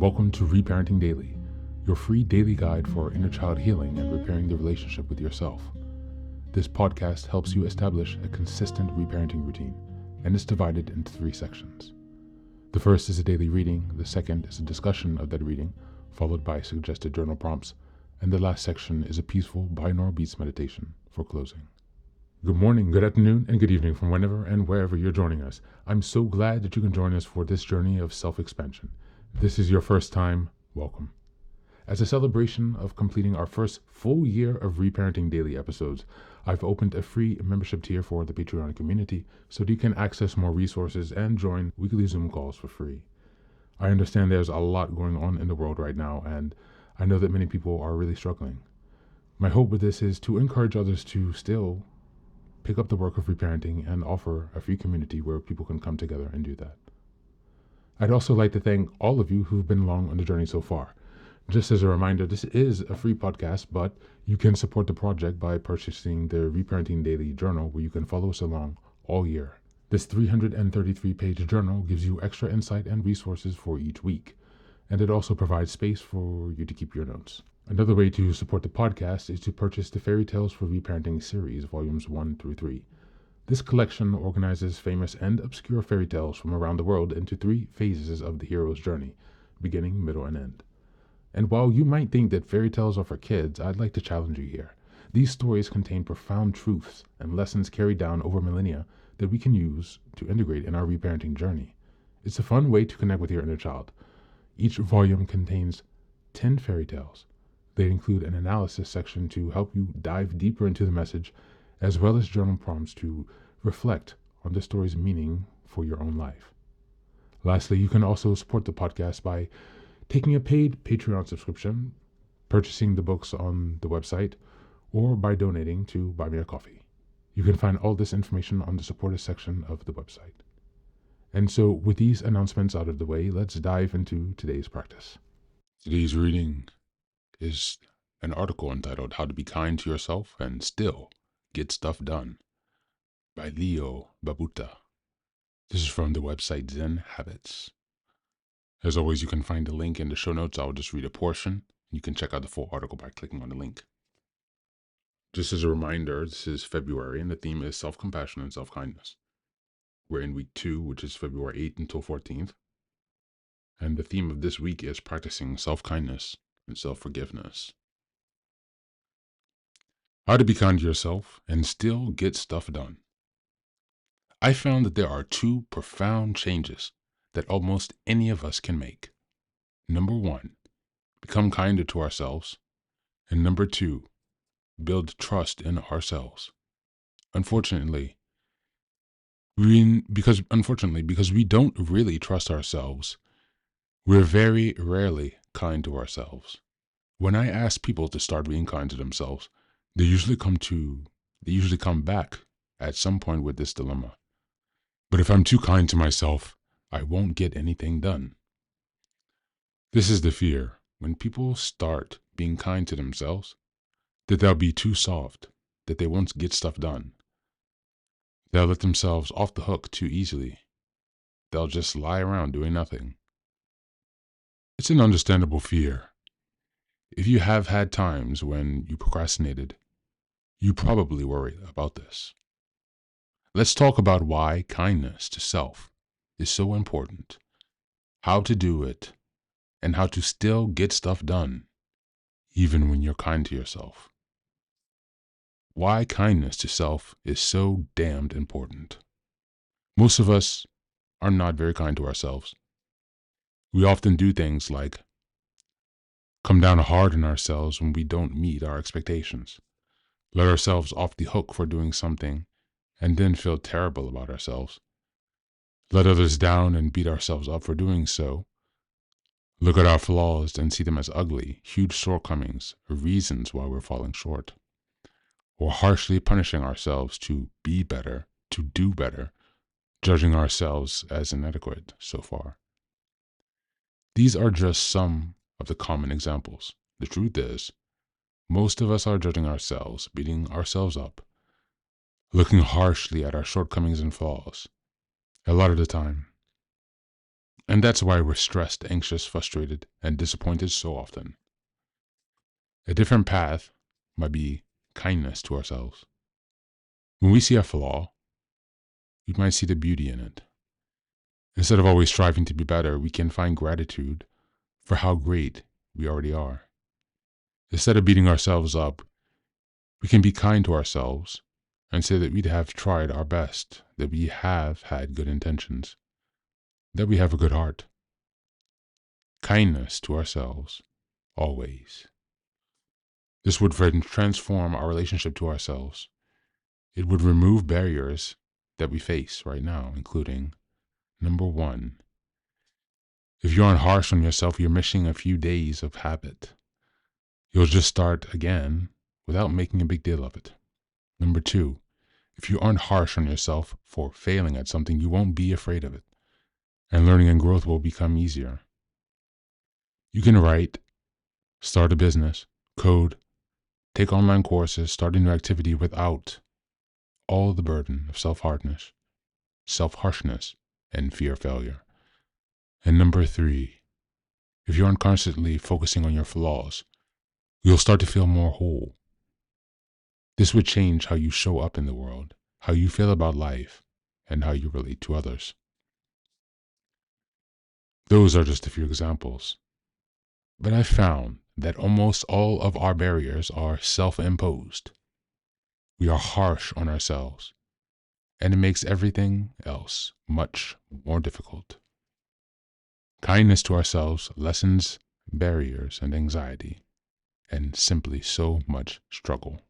Welcome to Reparenting Daily, your free daily guide for inner child healing and repairing the relationship with yourself. This podcast helps you establish a consistent reparenting routine and is divided into 3 sections. The first is a daily reading, the second is a discussion of that reading, followed by suggested journal prompts, and the last section is a peaceful binaural beats meditation for closing. Good morning, good afternoon, and good evening from whenever and wherever you're joining us. I'm so glad that you can join us for this journey of self-expansion. If this is your first time, welcome. As a celebration of completing our first full year of Reparenting Daily episodes, I've opened a free membership tier for the Patreon community so that you can access more resources and join weekly Zoom calls for free. I understand there's a lot going on in the world right now, and I know that many people are really struggling. My hope with this is to encourage others to still pick up the work of reparenting and offer a free community where people can come together and do that. I'd also like to thank all of you who've been along on the journey so far. Just as a reminder, this is a free podcast, but you can support the project by purchasing the Reparenting Daily journal, where you can follow us along all year. This 333-page journal gives you extra insight and resources for each week, and it also provides space for you to keep your notes. Another way to support the podcast is to purchase the Fairy Tales for Reparenting series, volumes 1 through 3. This collection organizes famous and obscure fairy tales from around the world into 3 phases of the hero's journey, beginning, middle, and end. And while you might think that fairy tales are for kids, I'd like to challenge you here. These stories contain profound truths and lessons carried down over millennia that we can use to integrate in our reparenting journey. It's a fun way to connect with your inner child. Each volume contains 10 fairy tales. They include an analysis section to help you dive deeper into the message, as well as journal prompts to reflect on the story's meaning for your own life. Lastly, you can also support the podcast by taking a paid Patreon subscription, purchasing the books on the website, or by donating to Buy Me a Coffee. You can find all this information on the supporters section of the website. And so, with these announcements out of the way, let's dive into today's practice. Today's reading is an article entitled How to Be Kind to Yourself and Still Get Stuff Done by Leo Babuta. This is from the website Zen Habits. As always, you can find the link in the show notes. I'll just read a portion. You can check out the full article by clicking on the link. Just as a reminder, this is February and the theme is self-compassion and self-kindness. We're in week 2, which is February 8th until 14th. And the theme of this week is practicing self-kindness and self-forgiveness. How to be kind to yourself and still get stuff done. I found that there are 2 profound changes that almost any of us can make. Number 1, become kinder to ourselves. And number 2, build trust in ourselves. Unfortunately, because we don't really trust ourselves, we're very rarely kind to ourselves. When I ask people to start being kind to themselves, they usually come back at some point with this dilemma. But if I'm too kind to myself, I won't get anything done. This is the fear. When people start being kind to themselves, that they'll be too soft, that they won't get stuff done. They'll let themselves off the hook too easily. They'll just lie around doing nothing. It's an understandable fear. If you have had times when you procrastinated, you probably worry about this. Let's talk about why kindness to self is so important, how to do it, and how to still get stuff done, even when you're kind to yourself. Why kindness to self is so damned important. Most of us are not very kind to ourselves. We often do things like come down hard on ourselves when we don't meet our expectations, let ourselves off the hook for doing something, and then feel terrible about ourselves, let others down and beat ourselves up for doing so, look at our flaws and see them as ugly, huge shortcomings, or reasons why we're falling short, or harshly punishing ourselves to be better, to do better, judging ourselves as inadequate so far. These are just some of the common examples. The truth is, most of us are judging ourselves, beating ourselves up, looking harshly at our shortcomings and flaws, a lot of the time. And that's why we're stressed, anxious, frustrated, and disappointed so often. A different path might be kindness to ourselves. When we see a flaw, we might see the beauty in it. Instead of always striving to be better, we can find gratitude for how great we already are. Instead of beating ourselves up, we can be kind to ourselves and say that we have tried our best, that we have had good intentions, that we have a good heart. Kindness to ourselves, always. This would transform our relationship to ourselves. It would remove barriers that we face right now, including number one, if you aren't harsh on yourself, you're missing a few days of habit. You'll just start again without making a big deal of it. Number two, if you aren't harsh on yourself for failing at something, you won't be afraid of it, and learning and growth will become easier. You can write, start a business, code, take online courses, start a new activity without all the burden of self-harshness, and fear of failure. And number three, if you aren't constantly focusing on your flaws, you'll start to feel more whole. This would change how you show up in the world, how you feel about life, and how you relate to others. Those are just a few examples. But I found that almost all of our barriers are self-imposed. We are harsh on ourselves, and it makes everything else much more difficult. Kindness to ourselves lessens barriers and anxiety, and simply so much struggle.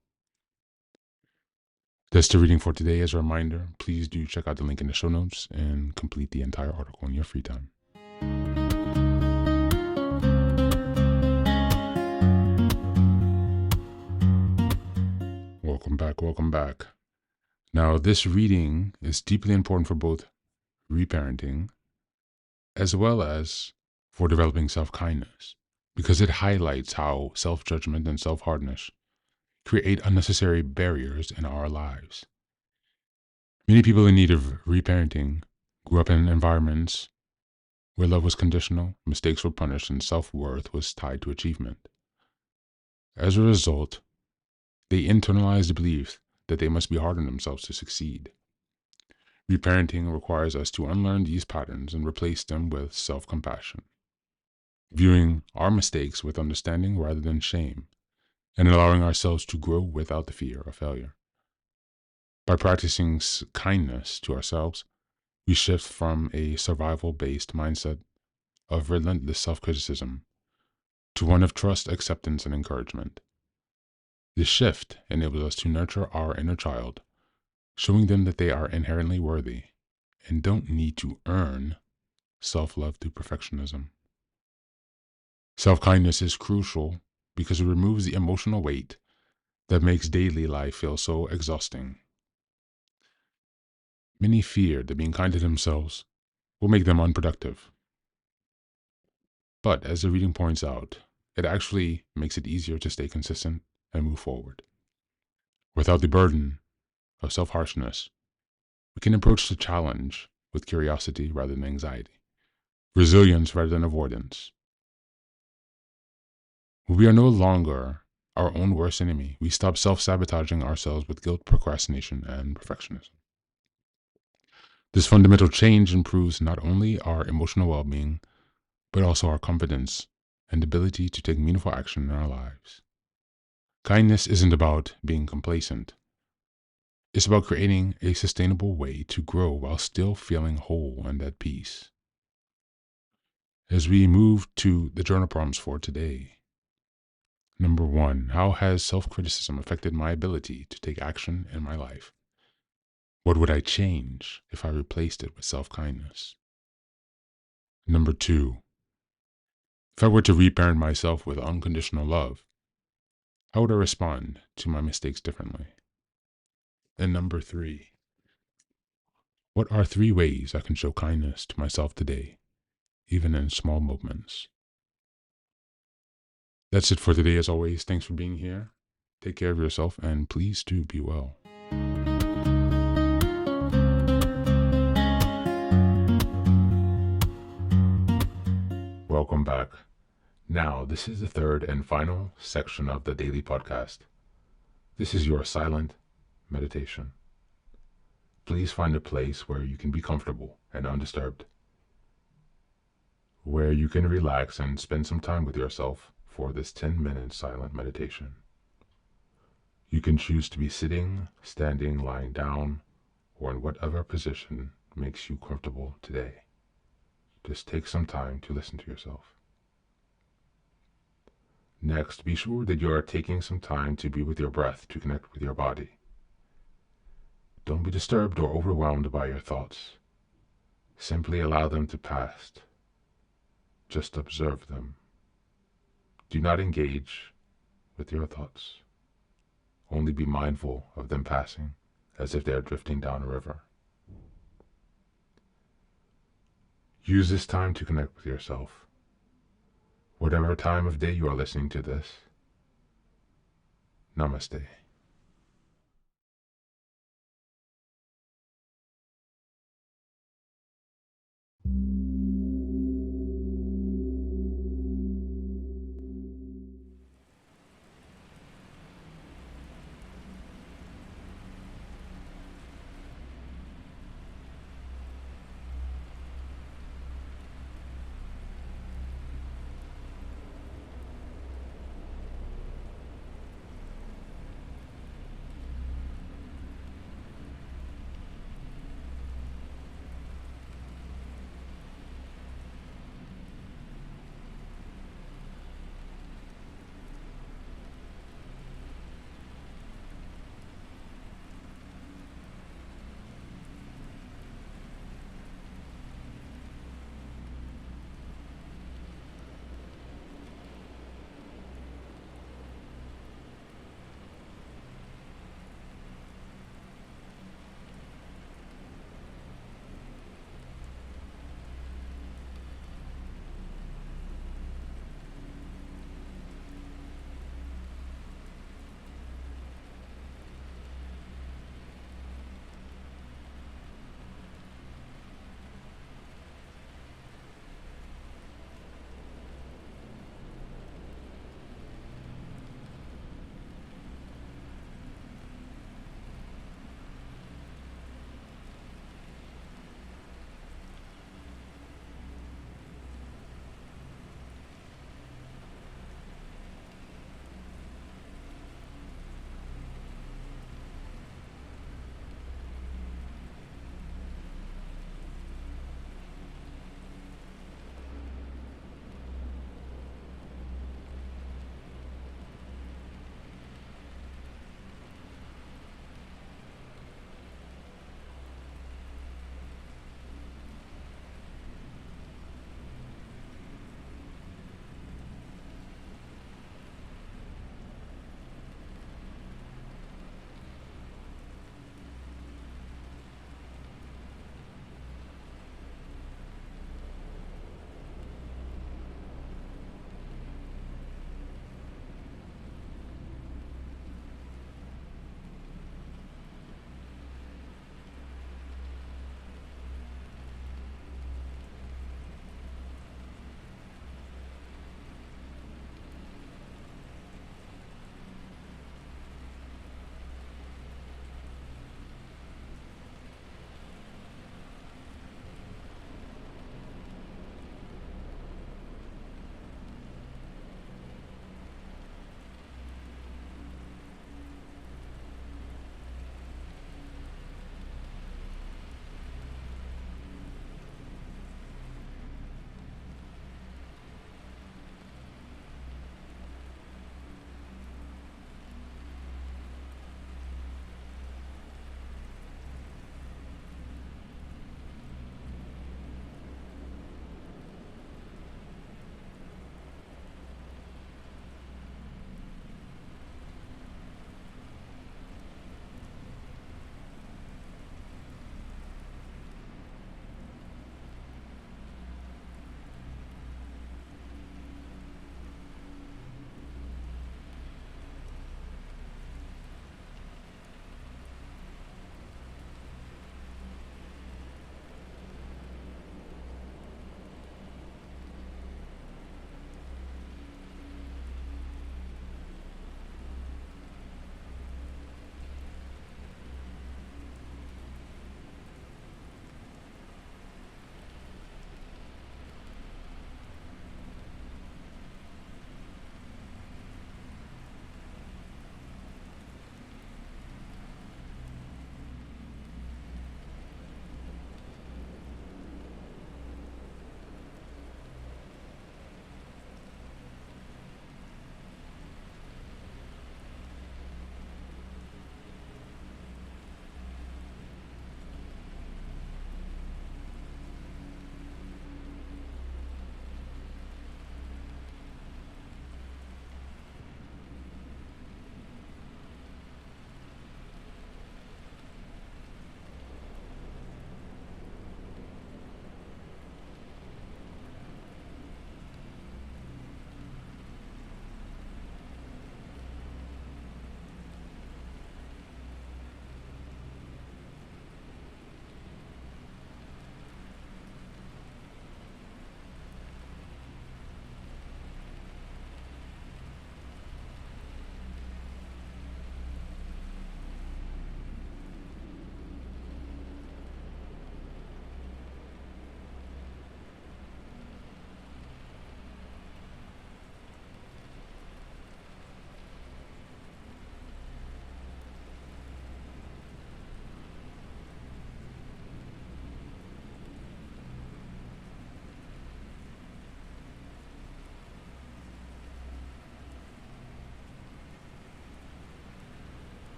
That's the reading for today. As a reminder, please do check out the link in the show notes and complete the entire article in your free time. Welcome back. Now, this reading is deeply important for both reparenting as well as for developing self-kindness, because it highlights how self-judgment and self-hardness create unnecessary barriers in our lives. Many people in need of reparenting grew up in environments where love was conditional, mistakes were punished, and self-worth was tied to achievement. As a result, they internalized the belief that they must be hard on themselves to succeed. Reparenting requires us to unlearn these patterns and replace them with self-compassion, viewing our mistakes with understanding rather than shame, and allowing ourselves to grow without the fear of failure. By practicing kindness to ourselves, we shift from a survival-based mindset of relentless self-criticism to one of trust, acceptance, and encouragement. This shift enables us to nurture our inner child, showing them that they are inherently worthy and don't need to earn self-love through perfectionism. Self-kindness is crucial because it removes the emotional weight that makes daily life feel so exhausting. Many fear that being kind to themselves will make them unproductive. But as the reading points out, it actually makes it easier to stay consistent and move forward. Without the burden of self-harshness, we can approach the challenge with curiosity rather than anxiety, resilience rather than avoidance. When we are no longer our own worst enemy, we stop self-sabotaging ourselves with guilt, procrastination, and perfectionism. This fundamental change improves not only our emotional well-being, but also our confidence and ability to take meaningful action in our lives. Kindness isn't about being complacent. It's about creating a sustainable way to grow while still feeling whole and at peace. As we move to the journal prompts for today, number 1, how has self-criticism affected my ability to take action in my life? What would I change if I replaced it with self-kindness? Number 2, if I were to reparent myself with unconditional love, how would I respond to my mistakes differently? And number 3, what are 3 ways I can show kindness to myself today, even in small moments? That's it for today. As always, thanks for being here. Take care of yourself, and please do be well. Welcome back. Now, this is the third and final section of the daily podcast. This is your silent meditation. Please find a place where you can be comfortable and undisturbed, where you can relax and spend some time with yourself for this 10-minute silent meditation. You can choose to be sitting, standing, lying down, or in whatever position makes you comfortable today. Just take some time to listen to yourself. Next, be sure that you are taking some time to be with your breath to connect with your body. Don't be disturbed or overwhelmed by your thoughts. Simply allow them to pass. Just observe them. Do not engage with your thoughts. Only be mindful of them passing as if they are drifting down a river. Use this time to connect with yourself. Whatever time of day you are listening to this, Namaste.